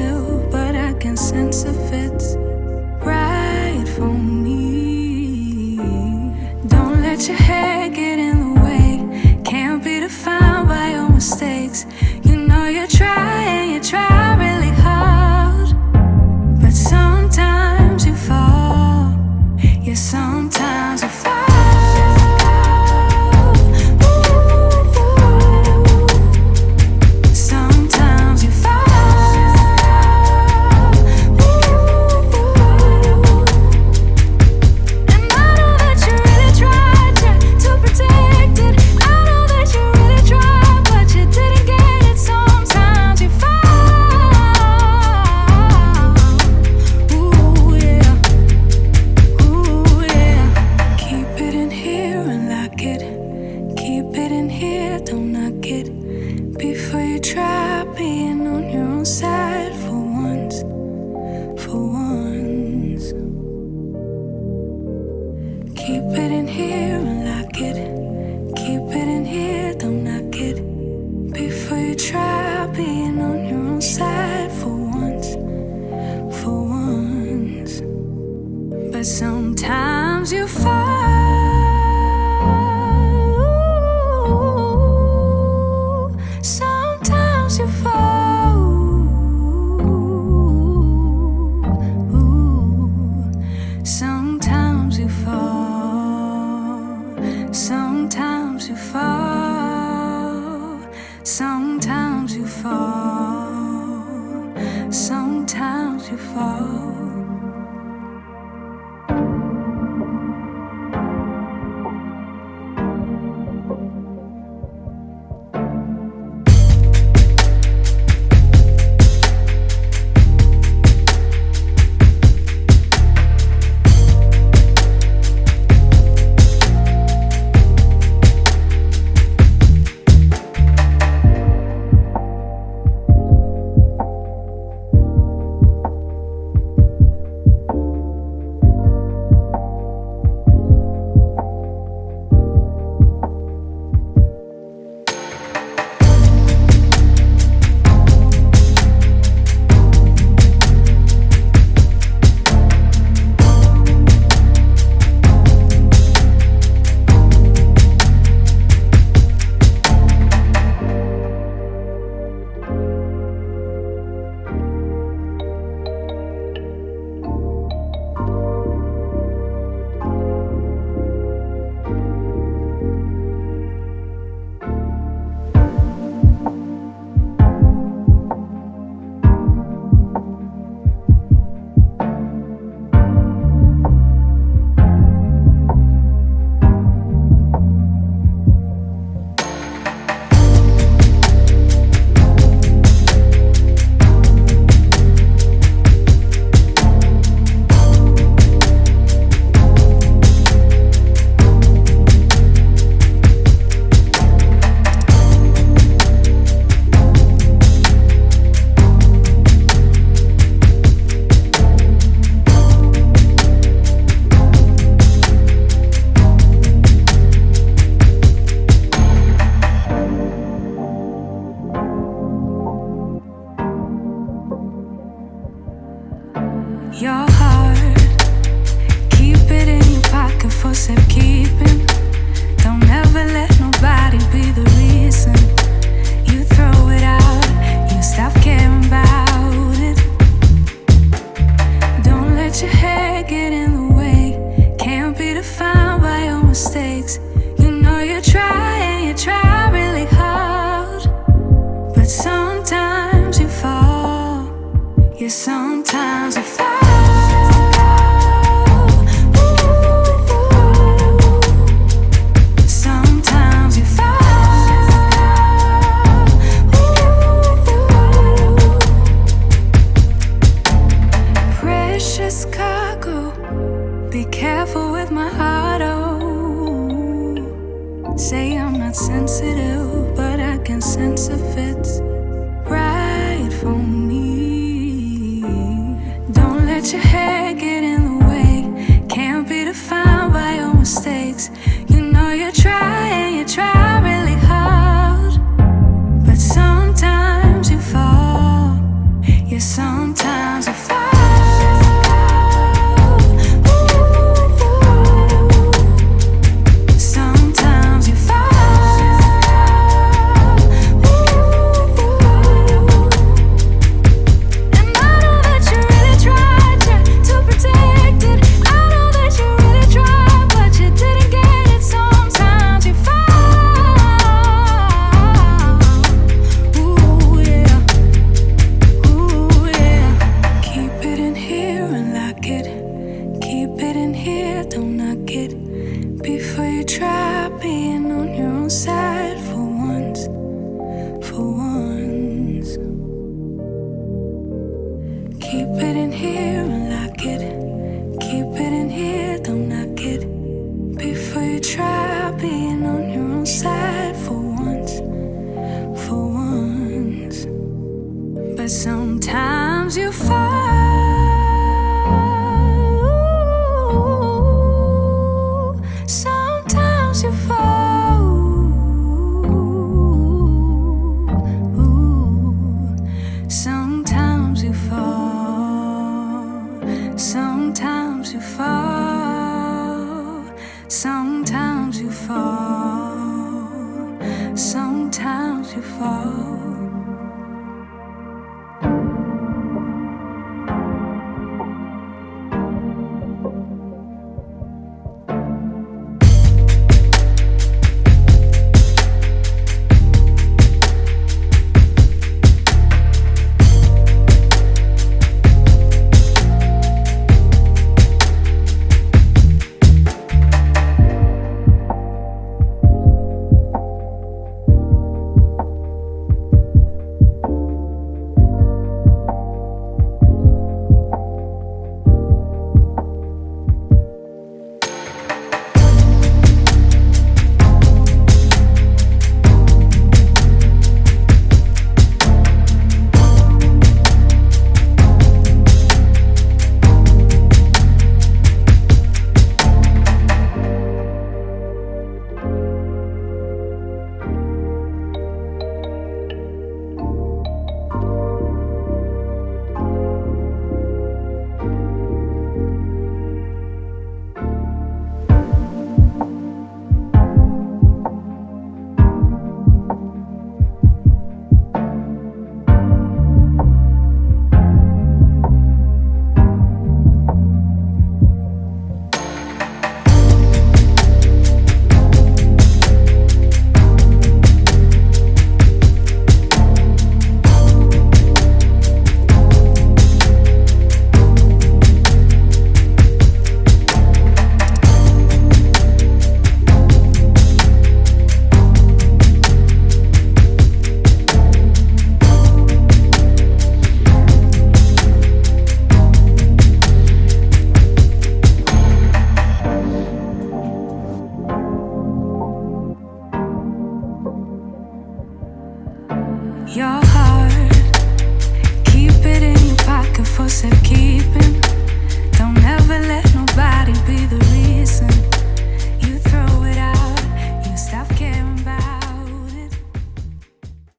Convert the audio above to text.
sensitive, but I can sense if it's right for me. Don't let your hair get in the way. Can't be defined by your mistakes. You know you try really hard, but sometimes you fall. Yeah, sometimes you fall. Sometimes you fall. Sometimes you fall. Sometimes you fall. Sometimes you fall. Sometimes you fall. Sometimes you fall. Your heart, keep it in your pocket for safekeeping. Don't ever let nobody be the reason you throw it out, you stop caring about it. Don't let your hair get in the way. Can't be defined by your mistakes. You know you try really hard, but sometimes you fall. Yeah, sometimes you fall. Be careful with my heart, oh. Say I'm not sensitive, but I can sense if it's right for me. Don't let Sometimes you fall. Sometimes you fall. And I know that you really tried to protect it. I know that you really tried, but you didn't get it. Sometimes you fall. Ooh yeah, ooh yeah. Keep it in here and lock it. Keep it in here, don't knock it. Before you try being on your own side for once, for once. Keep it in here and lock it. Keep it in here, don't knock it. Before you try being on your own side for once, for once. But sometimes you fall. Sometimes you fall. Sometimes you fall. Sometimes you fall. Sometimes you fall. Sometimes you fall.